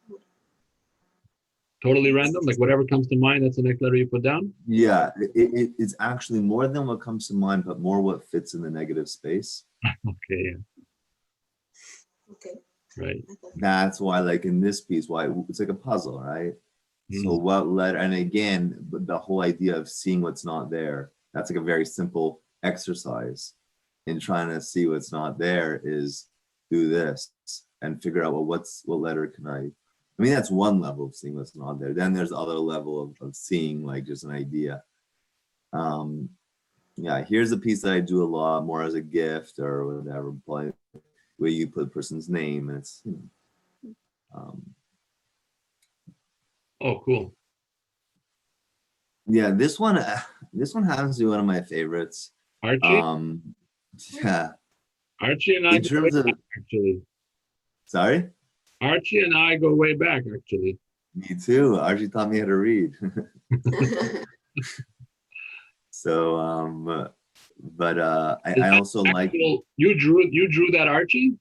Totally random? Like whatever comes to mind, that's the next letter you put down? Yeah, it's actually more than what comes to mind, but more what fits in the negative space. Okay, Okay. right. That's why, like in this piece, why it's like a puzzle, right? So what letter, and again, the whole idea of seeing what's not there, that's like a very simple exercise in trying to see what's not there is do this and figure out, well, what letter can I mean, that's one level of seeing what's not there. Then there's other level of seeing like just an idea. Yeah, here's a piece that I do a lot more as a gift or whatever, like where you put a person's name and it's, Oh, cool. yeah, this one happens to be one of my favorites. Archie? Yeah, Archie and I in go terms way of, back, actually. sorry? Archie and I go way back, actually. Me too. Archie taught me how to read. So, but I also like, You drew that Archie?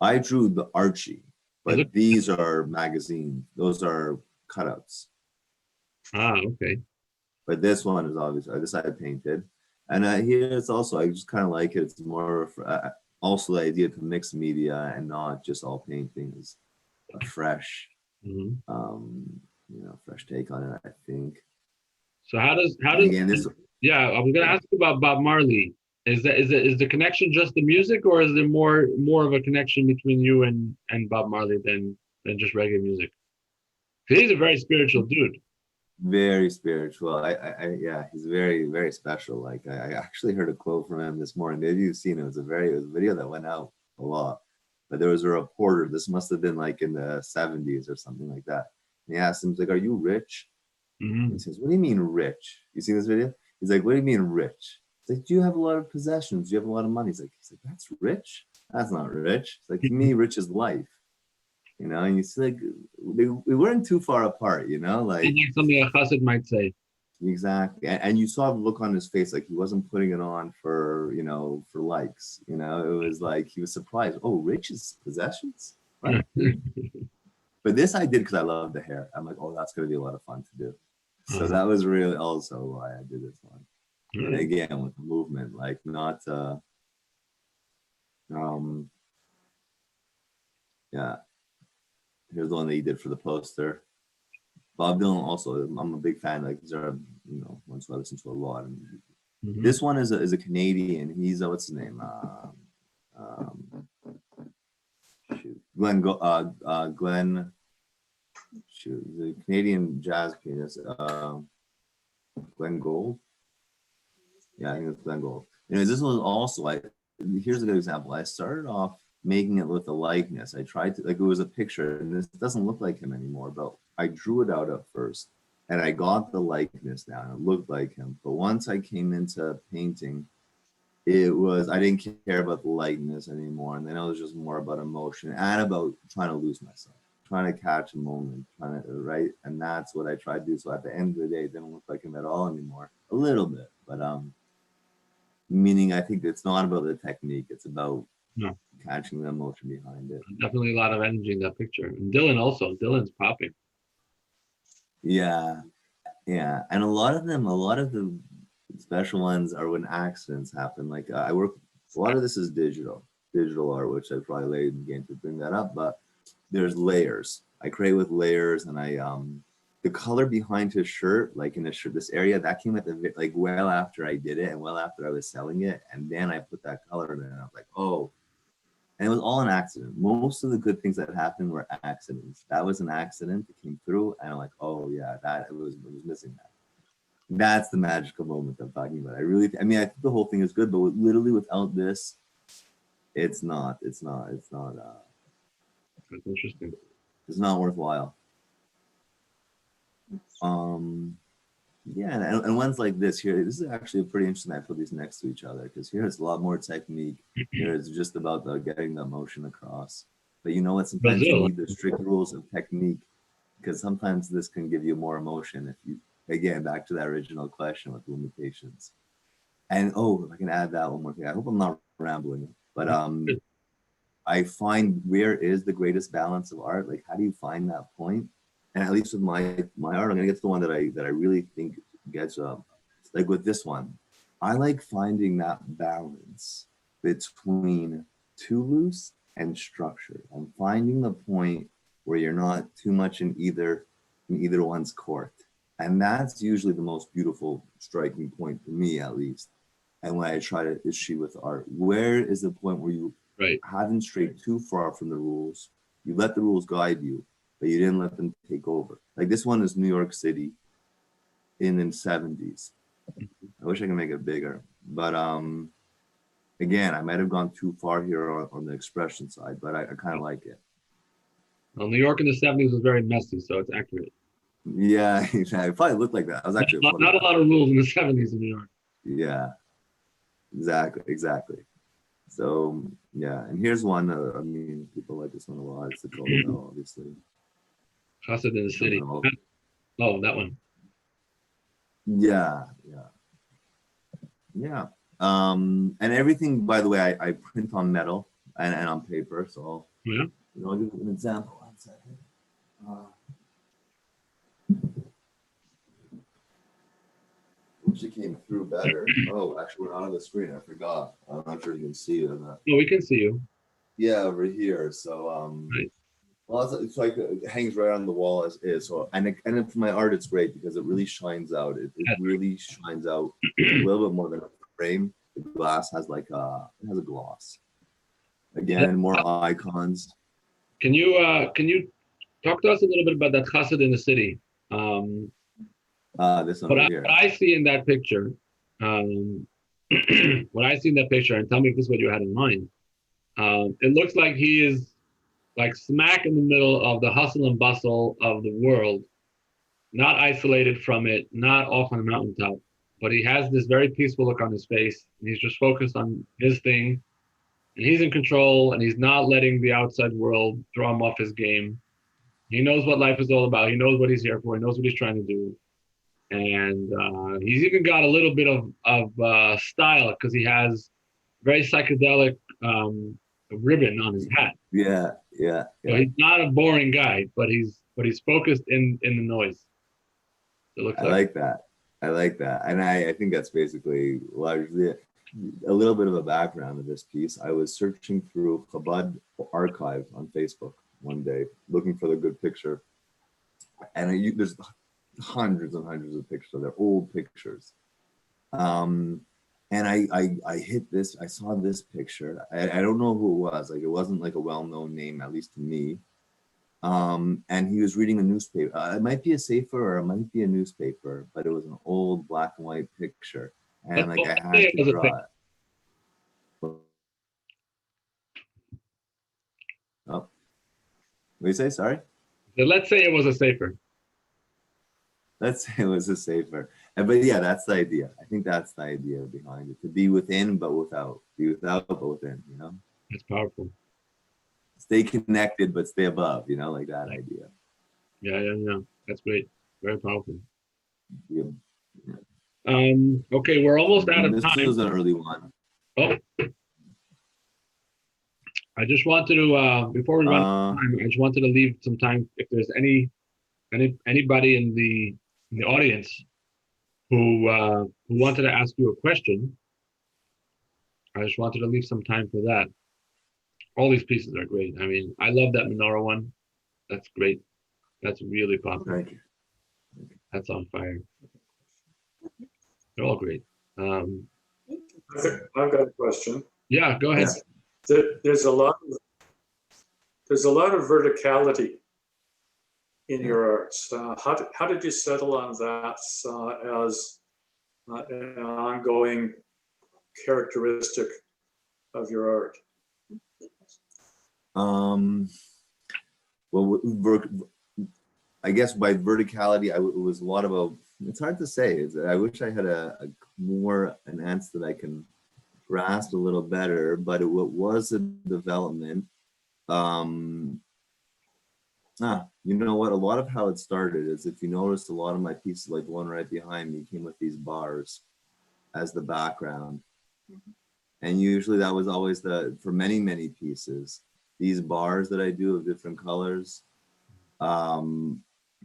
I drew the Archie, Look- but these are magazine. Those are cutouts. Okay. But this one is obviously, this I painted. And here it's also, I just kind of like it. It's more also the idea to mix media and not just all paintings. A fresh, fresh take on it, I think. So how does again, this, yeah, I was gonna ask you about Bob Marley. Is the connection just the music, or is there more of a connection between you and Bob Marley than just reggae music? 'Cause he's a very spiritual dude. very spiritual. Yeah, he's very, very special. Like I actually heard a quote from him this morning. Maybe you've seen it. It was a video that went out a lot. But there was a reporter, this must have been like in the 70s or something like that. And he asked him, he's like, "Are you rich?" He says, "What do you mean rich?" You see this video? He's like, "What do you mean rich?" He's like, "Do you have a lot of possessions? Do you have a lot of money?" He's like, "That's rich? That's not rich." It's like, to me, rich is life. And you see, like, we weren't too far apart, like something a chassid might say. exactly. And you saw the look on his face, like he wasn't putting it on for, for likes, it was like he was surprised. Oh, rich is possessions? Right. But this I did because I love the hair. I'm like, oh, that's going to be a lot of fun to do. So that was really also why I did this one. And again, with the movement, like not, yeah. Here's the one that he did for the poster. Bob Dylan also, I'm a big fan. Like these are, ones I listen to a lot. And this one is a Canadian. He's what's his name? Glenn. The Canadian jazz pianist. Glenn Gould. Yeah, I think it's Glenn Gould. Anyways, this was also here's a good example. I started off making it with a likeness. I tried to, like, it was a picture, and this doesn't look like him anymore, but I drew it out at first, and I got the likeness down. It looked like him. But once I came into painting, I didn't care about the likeness anymore, and then it was just more about emotion and about trying to lose myself, trying to catch a moment, right? And that's what I tried to do. So at the end of the day, it didn't look like him at all anymore. A little bit, but meaning I think it's not about the technique, it's about catching the emotion behind it. Definitely a lot of energy in that picture. And Dylan's popping. Yeah, and a lot of the special ones are when accidents happen. Like a lot of this is digital art, which I probably laid again to bring that up, but there's layers. I create with layers, and the color behind his shirt, like in the shirt, this area that came at the like well after I did it and well after I was selling it, and then I put that color in it, and I was like, oh. And it was all an accident. Most of the good things that happened were accidents. That was an accident that came through, and I'm like, oh yeah, it was missing that. That's the magical moment I'm talking about. I think the whole thing is good, but literally without this, it's not. That's interesting. It's not worthwhile. Yeah, and ones like this here, this is actually pretty interesting. I put these next to each other because here it's a lot more technique. Here it's just about getting the emotion across. But you know what? Sometimes you need the strict rules of technique, because sometimes this can give you more emotion if you, again, back to that original question with limitations. And if I can add that one more thing, I hope I'm not rambling, but I find where is the greatest balance of art? Like, how do you find that point? And at least with my art, I'm gonna get to the one that I really think gets like with this one, I like finding that balance between too loose and structure. I'm finding the point where you're not too much in either one's court, and that's usually the most beautiful, striking point for me, at least. And when I try to issue with art, where is the point where you haven't strayed too far from the rules? You let the rules guide you, but you didn't let them take over. Like this one is New York City in the 70s. I wish I could make it bigger, but again, I might have gone too far here on the expression side, but I kind of like it. Well, New York in the 70s was very messy, so it's accurate. Yeah, exactly. It probably looked like that. I was actually not a lot of rules in the 70s in New York. Yeah, exactly. So yeah, and here's one. I mean, people like this one a lot. It's the Colorado, obviously. Chassid in the city. Oh, that one. Yeah. And everything, by the way, I print on metal and on paper. So I'll give you an example. 1 second. Wish it came through better. Oh, actually, we're not on the screen. I forgot. I'm not sure you can see it. No, we can see you. Yeah, over here. So well, it's like it hangs right on the wall as is. So and for my art, it's great because it really shines out. It really shines out a little bit more than a frame. The glass has it has a gloss. Again, more icons. Can you talk to us a little bit about that chassid in the city? This one here. What I see in that picture, what I see in that picture, and tell me if this is what you had in mind. It looks like he is like smack in the middle of the hustle and bustle of the world, not isolated from it, not off on a mountaintop, but he has this very peaceful look on his face, and he's just focused on his thing, and he's in control, and he's not letting the outside world throw him off his game. He knows what life is all about. He knows what he's here for. He knows what he's trying to do. And he's even got a little bit of style because he has very psychedelic ribbon on his hat. Yeah. So he's not a boring guy, but he's focused in the noise. It looks like that. I like that, and I think that's basically largely it. A little bit of a background of this piece. I was searching through Chabad archive on Facebook one day, looking for the good picture, and there's hundreds and hundreds of pictures. They're old pictures. And I hit this, I saw this picture. I don't know who it was. Like, it wasn't like a well-known name, at least to me. And he was reading a newspaper. It might be a sefer or it might be a newspaper, but it was an old black and white picture. And like, I had to draw it. Oh, what do you say? Sorry? Let's say it was a sefer. Let's say it was a safer. But yeah, that's the idea. I think that's the idea behind it. To be within, but without. Be without, but within, you know? It's powerful. Stay connected, but stay above, you know, like that idea. Yeah. That's great. Very powerful. Yeah. Okay, we're almost out of time. This was an early one. Oh. I just wanted to, before we run out of time, I just wanted to leave some time if there's anybody in the audience who wanted to ask you a question. I just wanted to leave some time for that. All these pieces are great. I mean, I love that menorah one. That's great. That's really popular. Thank you. That's on fire. They're all great. I've got a question. Yeah, go ahead. There's a lot of verticality in your arts. How did you settle on that as an ongoing characteristic of your art? Well, I guess by verticality, it was a lot of it's hard to say. I wish I had an answer that I can grasp a little better, but it was a development. You know what? A lot of how it started is, if you notice, a lot of my pieces, like the one right behind me, came with these bars. as the background. Mhm. And usually that was always for many, many pieces, these bars that I do of different colors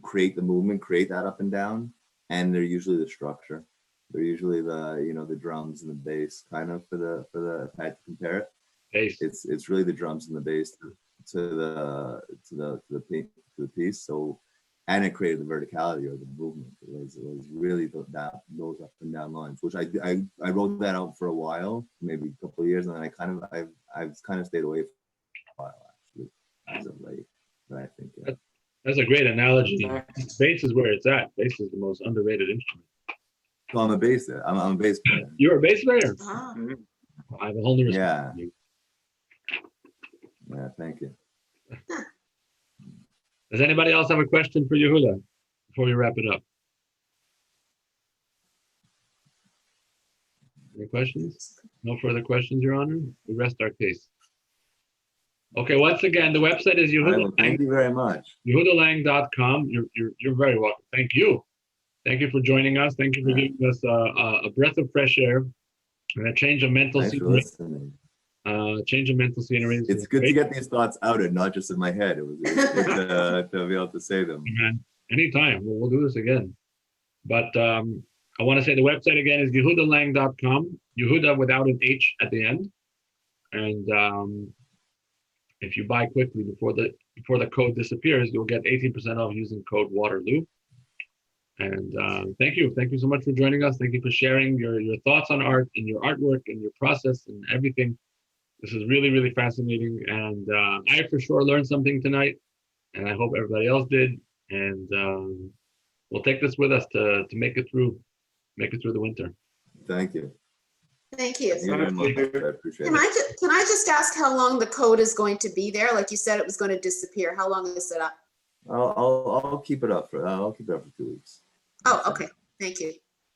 create the movement, create that up and down. And they're usually the structure. They're usually the drums and the bass kind of for the, if I had to compare it. Bass. It's really the drums and the bass to the piece. So, and it created the verticality or the movement. It was really those up and down lines, which I wrote that out for a while, maybe a couple of years, and then I've kind of stayed away for a while actually, as of late. But I think That's a great analogy. Bass is where it's at. Bass is the most underrated instrument. so I'm a bass player. You're a bass player? Ah, I have a whole new respect Yeah. for you. Yeah, thank you. Does anybody else have a question for Yehuda before we wrap it up? Any questions? No further questions, Your Honor? We rest our case. Okay, once again, the website is All right, well, thank you very much. YehudaLang.com. You're very welcome. Thank you. Thank you for joining us. Thank you for giving us a breath of fresh air and a change of mental Thanks for scenery. listening. Change of mental scenery. It's good to get these thoughts out and not just in my head. It was good to be able to say them. Man, anytime. We'll do this again. But I want to say the website again is YehudaLang.com. Yehuda without an H at the end. And if you buy quickly before the code disappears, you'll get 18% off using code Waterloo. And thank you so much for joining us. Thank you for sharing your thoughts on art and your artwork and your process and everything. This is really, really fascinating. And I for sure learned something tonight, and I hope everybody else did. And we'll take this with us to make it through the winter. Thank you. thank you. Thank you very much. I appreciate Can it. I just ask how long the code is going to be there? Like you said, it was going to disappear. How long is it up? I'll keep it up for 2 weeks. Oh, okay. Thank you.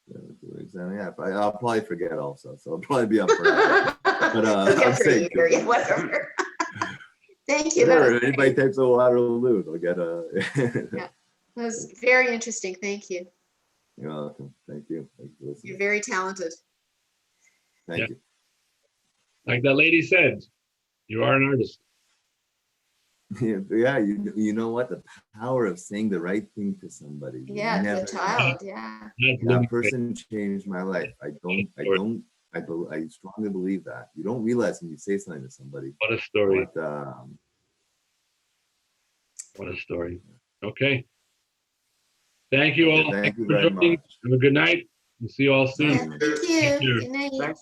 Yeah, 2 weeks. And yeah, I'll probably forget also, so I'll probably be up for that. But Okay, I'm for a saying, year, yeah, whatever. Thank you. That sure, was anybody great. takes a Waterloo, they'll get a. That was very interesting. Thank you. You're welcome. Thank you. Thank you for You're listening. very talented. Thank you. Like that lady said, you are an artist. Yeah, you know what? The power of saying the right thing to somebody. You Yeah, to never a child. Yeah. That person changed my life. I strongly believe that. You don't realize when you say something to somebody. What a story. But, What a story. Okay. Thank you all. thank you for very joining. much. Have a good night. We'll see you all soon. Yeah, thank you. Take care. Good night. Thanks.